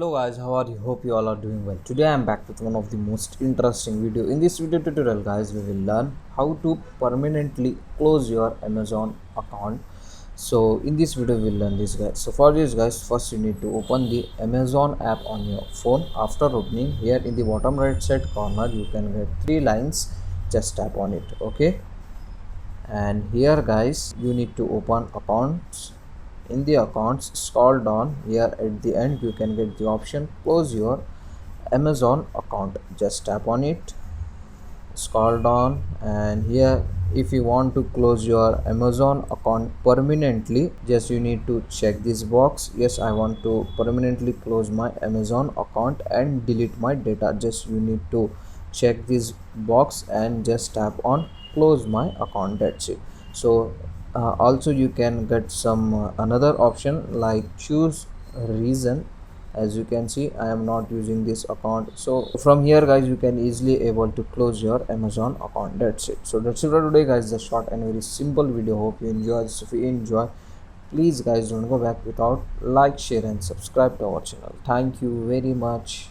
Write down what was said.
Hello guys, how are you? Hope you all are doing well. Today I am back with one of the most interesting video. In this video tutorial guys, we will learn how to permanently close your Amazon account. So in this video we will learn this guys. So for this guys, first you need to open the Amazon app on your phone. After opening, here in the bottom right side corner you can get three lines. Just tap on it, okay? And here guys, you need to open accounts. In the accounts, scroll down. Here at the end you can get the option close your Amazon account. Just tap on it, scroll down, and here if you want to close your Amazon account permanently, just you need to check this box. Yes, I want to permanently close my Amazon account and delete my data. Just you need to check this box and just tap on close my account. That's it. So also you can get some another option like choose reason. As you can see, I am not using this account, so from here guys you can easily able to close your Amazon account. That's it. So that's it for today guys, the short and very simple video. Hope you enjoy this. If you enjoy, please guys don't go back without like, share and subscribe to our channel. Thank you very much.